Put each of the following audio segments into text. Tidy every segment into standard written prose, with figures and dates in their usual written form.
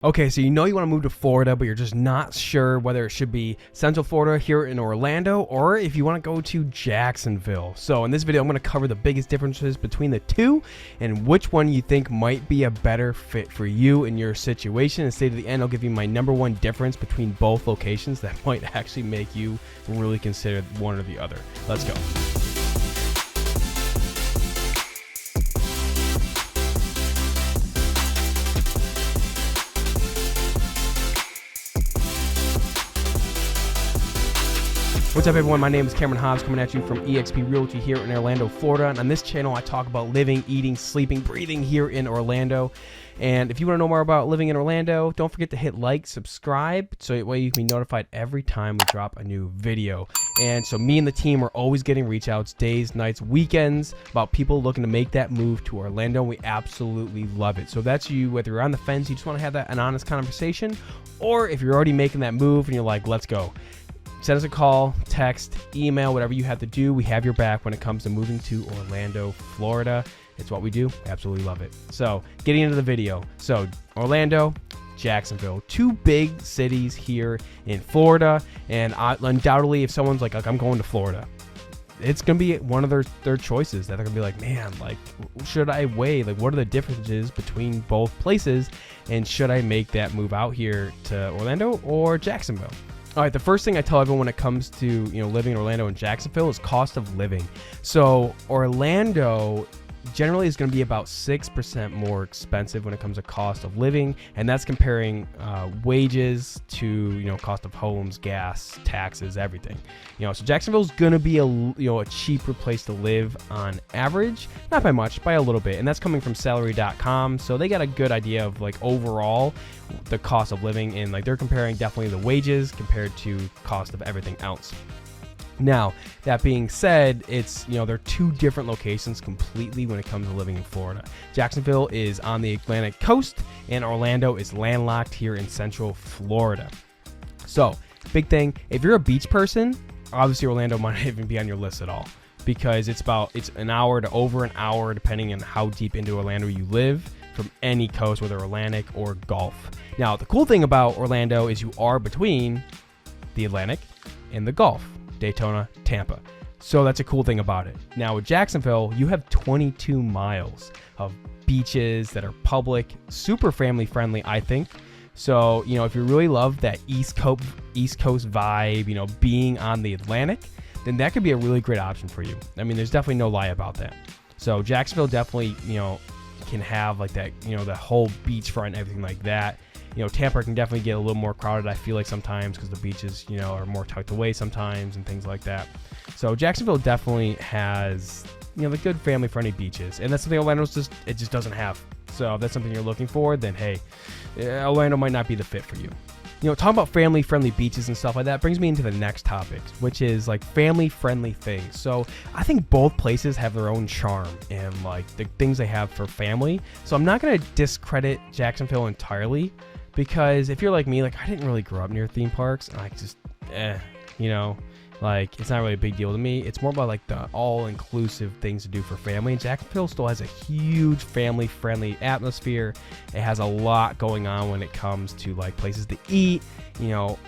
Okay, so you know you want to move to Florida, but you're just not sure whether it should be Central Florida here in Orlando or if you want to go to Jacksonville. So in this video, I'm going to cover the biggest differences between the two and which one you think might be a better fit for you in your situation. And stay to the end, I'll give you my #1 difference between both locations that might actually make you really consider one or the other. Let's go. What's up, everyone? My name is Cameron Hobbs, coming at you from eXp Realty here in Orlando, Florida. And on this channel, I talk about living, eating, sleeping, breathing here in Orlando. And if you want to know more about living in Orlando, don't forget to hit like, subscribe, so that way you can be notified every time we drop a new video. And so me and the team are always getting reach outs, days, nights, weekends, about people looking to make that move to Orlando. We absolutely love it. So if that's you, whether you're on the fence, you just want to have an honest conversation, or if you're already making that move and you're like, let's go. Send us a call, text, email, whatever you have to do. We have your back when it comes to moving to Orlando, Florida. It's what we do. We absolutely love it. So getting into the video. So Orlando, Jacksonville, two big cities here in Florida. And undoubtedly, if someone's like, I'm going to Florida, it's going to be one of their choices that they're going to be like, man, like, should I weigh? Like, what are the differences between both places? And should I make that move out here to Orlando or Jacksonville? All right, the first thing I tell everyone when it comes to living in Orlando and Jacksonville is cost of living. So Orlando generally is going to be about 6% more expensive when it comes to cost of living, and that's comparing wages to cost of homes, gas, taxes, everything. So Jacksonville is going to be a cheaper place to live on average, not by much, by a little bit, and that's coming from salary.com. So they got a good idea of overall the cost of living, and they're comparing definitely the wages compared to cost of everything else. Now, that being said, it's, they're two different locations completely when it comes to living in Florida. Jacksonville is on the Atlantic coast, and Orlando is landlocked here in Central Florida. So, big thing, if you're a beach person, obviously Orlando might not even be on your list at all, because it's an hour to over an hour, depending on how deep into Orlando you live, from any coast, whether Atlantic or Gulf. Now, the cool thing about Orlando is you are between the Atlantic and the Gulf. Daytona, Tampa. So that's a cool thing about it. Now with Jacksonville, you have 22 miles of beaches that are public, super family friendly, I think. So, if you really love that East Coast vibe, being on the Atlantic, then that could be a really great option for you. I mean, there's definitely no lie about that. So Jacksonville definitely, can have that, the whole beachfront and everything like that. Tampa can definitely get a little more crowded, I feel like, sometimes, because the beaches, are more tucked away sometimes and things like that. So Jacksonville definitely has, the good family-friendly beaches, and that's something Orlando just doesn't have. So if that's something you're looking for, then hey, Orlando might not be the fit for you. Talking about family-friendly beaches and stuff like that brings me into the next topic, which is family-friendly things. So I think both places have their own charm and the things they have for family. So I'm not going to discredit Jacksonville entirely, because if you're like me, I didn't really grow up near theme parks, and I just, it's not really a big deal to me. It's more about the all-inclusive things to do for family. And Jacksonville still has a huge family-friendly atmosphere. It has a lot going on when it comes to places to eat,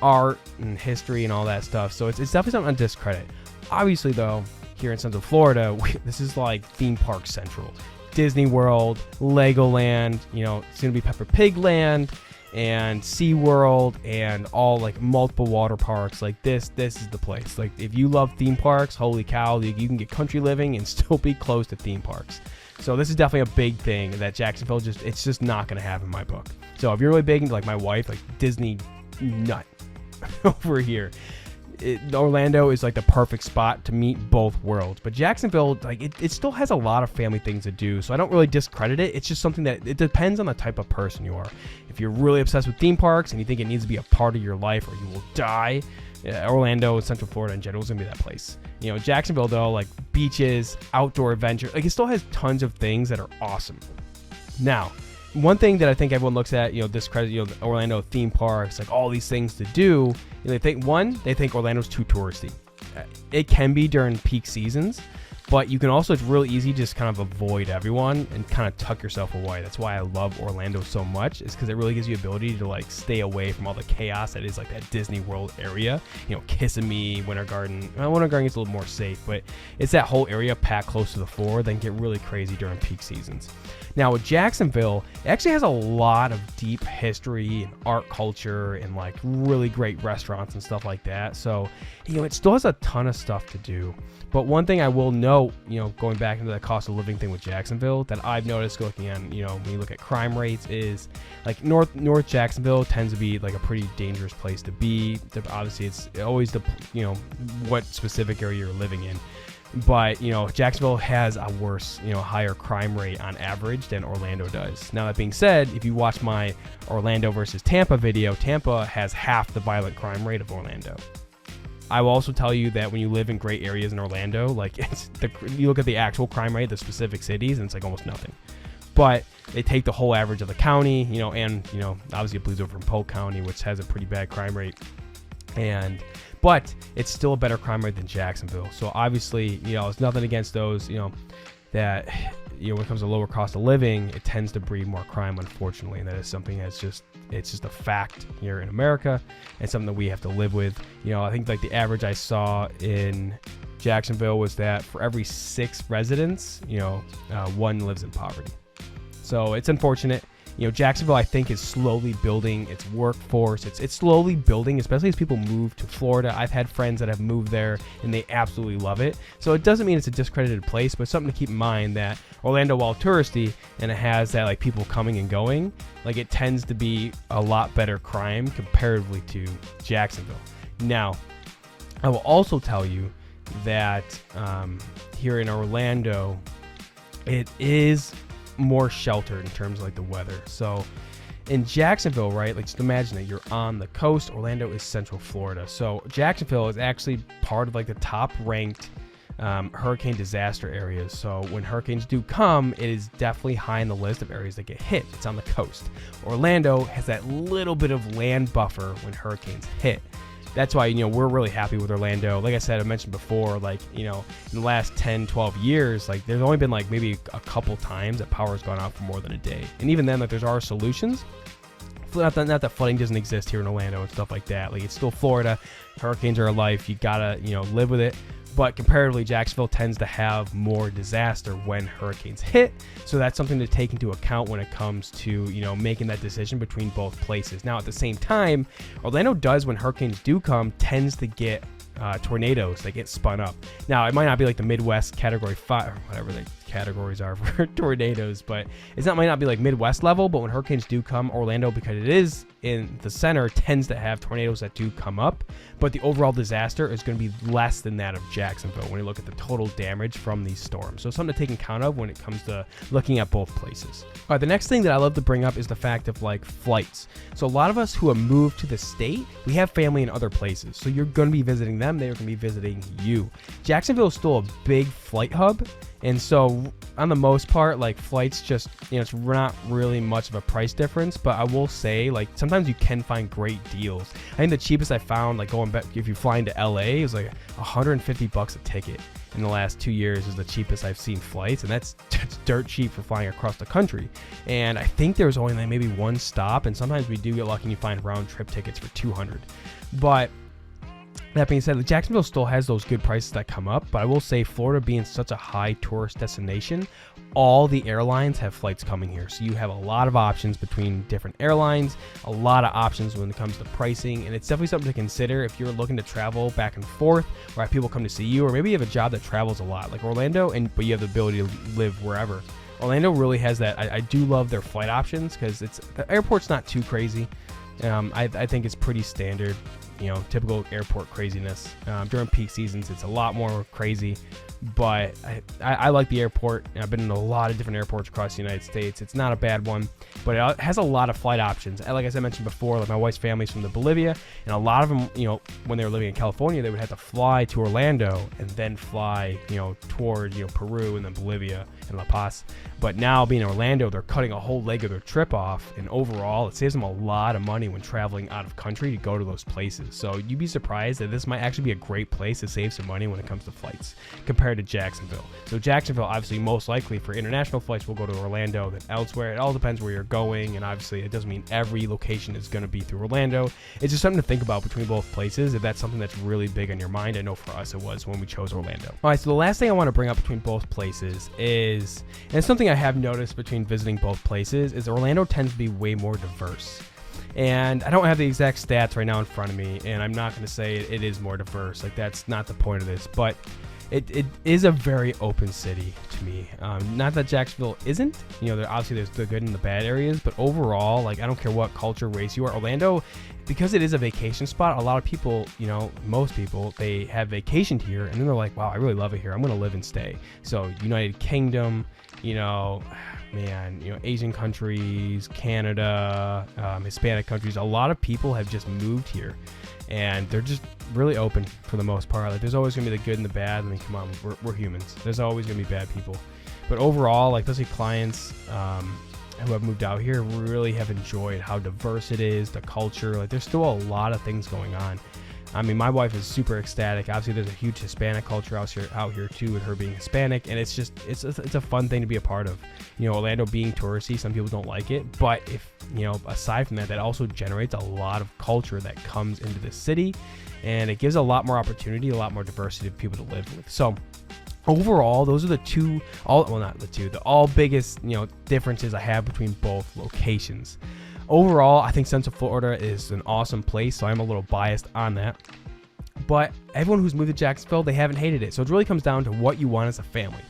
art and history and all that stuff. So it's definitely something to discredit. Obviously, though, here in Central Florida, this is theme park central. Disney World, Legoland, it's gonna be Peppa Pig Land, and SeaWorld, and all multiple water parks. This is the place. If you love theme parks, holy cow, you can get country living and still be close to theme parks. So this is definitely a big thing that Jacksonville it's just not going to have in my book. So if you're really big into my wife, Disney nut over here, Orlando is the perfect spot to meet both worlds. But Jacksonville, it still has a lot of family things to do, so I don't really discredit it. It's just something that it depends on the type of person you are. If you're really obsessed with theme parks and you think it needs to be a part of your life or you will die, Orlando and Central Florida in general is gonna be that place. Jacksonville, though, beaches, outdoor adventure, it still has tons of things that are awesome. Now, one thing that I think everyone looks at, discredit, Orlando theme parks, all these things to do. They think Orlando's too touristy. It can be during peak seasons, But you can also, it's really easy to just kind of avoid everyone and kind of tuck yourself away. That's why I love Orlando so much, is because it really gives you the ability to like stay away from all the chaos that is like that Disney World area. You know, Kissimmee, Winter Garden. Well, Winter Garden is a little more safe, but it's that whole area packed close to the floor that can get really crazy during peak seasons. Now with Jacksonville, it actually has a lot of deep history and art culture and like really great restaurants and stuff like that. So, you know, it still has a ton of stuff to do. But one thing I will note, you know, going back into the cost of living thing with Jacksonville that I've noticed looking at, you know, when you look at crime rates, is like North Jacksonville tends to be like a pretty dangerous place to be. Obviously, it's always the, you know, what specific area you're living in. But, you know, Jacksonville has a worse, you know, higher crime rate on average than Orlando does. Now, that being said, if you watch my Orlando versus Tampa video, Tampa has half the violent crime rate of Orlando. I will also tell you that when you live in great areas in Orlando, like you look at the actual crime rate of the specific cities, and it's like almost nothing. But they take the whole average of the county, you know, and, you know, obviously it bleeds over from Polk County, which has a pretty bad crime rate. But it's still a better crime rate than Jacksonville. So obviously, you know, it's nothing against those, you know, that, you know, when it comes to lower cost of living, it tends to breed more crime, unfortunately. And that is something that's it's just a fact here in America, and something that we have to live with. You know, I think like the average I saw in Jacksonville was that for every 6 residents, you know, 1 lives in poverty. So it's unfortunate. You know, Jacksonville, I think, is slowly building its workforce. It's slowly building, especially as people move to Florida. I've had friends that have moved there, and they absolutely love it. So it doesn't mean it's a discredited place, but something to keep in mind that Orlando, while touristy, and it has that, like, people coming and going, like, it tends to be a lot better crime comparatively to Jacksonville. Now, I will also tell you that here in Orlando, it is more sheltered in terms of like the weather. So in Jacksonville, right, like just imagine that you're on the coast. Orlando is Central Florida, so Jacksonville is actually part of like the top ranked hurricane disaster areas. So when hurricanes do come, it is definitely high in the list of areas that get hit. It's on the coast. Orlando has that little bit of land buffer when hurricanes hit. That's why, you know, we're really happy with Orlando. Like I said, I mentioned before, like, you know, in the last 10, 12 years, like there's only been like maybe a couple times that power has gone out for more than a day. And even then, like there's our solutions. Not that flooding doesn't exist here in Orlando and stuff like that. Like it's still Florida. Hurricanes are a life. You gotta, you know, live with it. But comparatively, Jacksonville tends to have more disaster when hurricanes hit. So that's something to take into account when it comes to, you know, making that decision between both places. Now, at the same time, Orlando does, when hurricanes do come, tends to get tornadoes that get spun up. Now, it might not be like the Midwest category 5 or whatever the categories are for tornadoes, but might not be like Midwest level. But when hurricanes do come, Orlando, because it is in the center, tends to have tornadoes that do come up. But the overall disaster is going to be less than that of Jacksonville when you look at the total damage from these storms. So something to take account of when it comes to looking at both places. All right, the next thing that I love to bring up is the fact of like flights. So a lot of us who have moved to the state, we have family in other places. So you're going to be visiting them. They're going to be visiting you. Jacksonville is still a big flight hub. And so on the most part, like flights just, you know, it's not really much of a price difference, but I will say like sometimes you can find great deals. I think the cheapest I found, like going back, if you're flying to LA, is like $150 a ticket in the last 2 years is the cheapest I've seen flights. And that's dirt cheap for flying across the country. And I think there's only like maybe one stop. And sometimes we do get lucky and you find round trip tickets for $200. But that being said, Jacksonville still has those good prices that come up, but I will say Florida being such a high tourist destination, all the airlines have flights coming here. So you have a lot of options between different airlines, a lot of options when it comes to pricing, and it's definitely something to consider if you're looking to travel back and forth, or have people come to see you, or maybe you have a job that travels a lot, like Orlando, but you have the ability to live wherever. Orlando really has that. I do love their flight options because the airport's not too crazy. I think it's pretty standard. You know, typical airport craziness. During peak seasons, it's a lot more crazy, but I like the airport. I've been in a lot of different airports across the United States. It's not a bad one, but it has a lot of flight options. Like as I mentioned before, like my wife's family's from the Bolivia, and a lot of them, you know, when they were living in California, they would have to fly to Orlando and then fly, you know, toward, you know, Peru and then Bolivia and La Paz. But now being in Orlando, they're cutting a whole leg of their trip off, and overall, it saves them a lot of money when traveling out of country to go to those places. So you'd be surprised that this might actually be a great place to save some money when it comes to flights compared compared to Jacksonville. So Jacksonville, obviously, most likely for international flights, will go to Orlando than elsewhere. It all depends where you're going, and obviously it doesn't mean every location is going to be through Orlando. It's just something to think about between both places if that's something that's really big on your mind. I know for us it was when we chose Orlando. All right, so the last thing I want to bring up between both places is, and it's something I have noticed between visiting both places, is Orlando tends to be way more diverse. And I don't have the exact stats right now in front of me, and I'm not going to say it is more diverse. Like, that's not the point of this, but it is a very open city to me. Not that Jacksonville isn't. Obviously there's the good and the bad areas, but overall, like, I don't care what culture, race you are. Orlando, because it is a vacation spot, a lot of people, most people, they have vacationed here, and then they're like, wow, I really love it here. I'm going to live and stay. So United Kingdom, Asian countries, Canada, Hispanic countries, a lot of people have just moved here, and they're just really open for the most part. Like, there's always gonna be the good and the bad. I mean, come on, we're humans. There's always gonna be bad people, but overall, like, especially clients who have moved out here really have enjoyed how diverse it is, the culture. Like, there's still a lot of things going on. I mean, my wife is super ecstatic. Obviously, there's a huge Hispanic culture out here too, with her being Hispanic, and it's a fun thing to be a part of. Orlando being touristy, some people don't like it, but if aside from that, that also generates a lot of culture that comes into the city, and it gives a lot more opportunity, a lot more diversity of people to live with. So overall, those are the all biggest differences I have between both locations. Overall, I think Central Florida is an awesome place, so I'm a little biased on that. But everyone who's moved to Jacksonville, they haven't hated it. So it really comes down to what you want as a family.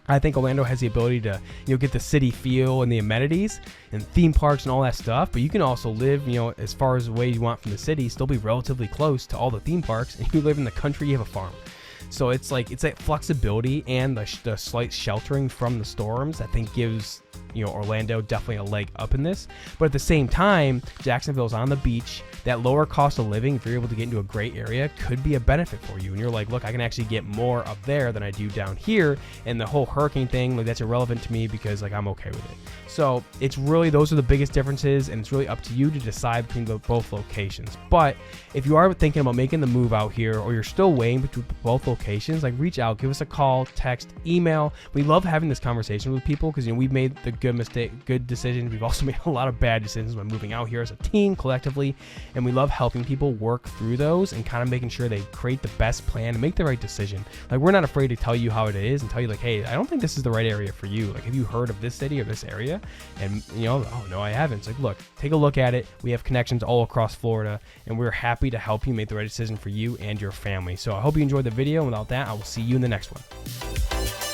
I think Orlando has the ability to get the city feel and the amenities and theme parks and all that stuff, but you can also live as far as away you want from the city, still be relatively close to all the theme parks, and you live in the country, you have a farm. So it's that flexibility and the slight sheltering from the storms, I think, gives Orlando definitely a leg up in this. But at the same time, Jacksonville's on the beach. That lower cost of living, if you're able to get into a great area, could be a benefit for you. And you're like, look, I can actually get more up there than I do down here. And the whole hurricane thing, like, that's irrelevant to me because, like, I'm okay with it. So it's really, those are the biggest differences, and it's really up to you to decide between both locations. But if you are thinking about making the move out here, or you're still weighing between both locations, like, reach out, give us a call, text, email. We love having this conversation with people because we've made the good decisions. We've also made a lot of bad decisions when moving out here as a team collectively, and we love helping people work through those and kind of making sure they create the best plan and make the right decision. Like, we're not afraid to tell you how it is and tell you, like, hey, I don't think this is the right area for you. Like, have you heard of this city or this area? And oh no, I haven't. It's like, look, take a look at it. We have connections all across Florida, and we're happy to help you make the right decision for you and your family. So I hope you enjoyed the video, and without that, I will see you in the next one.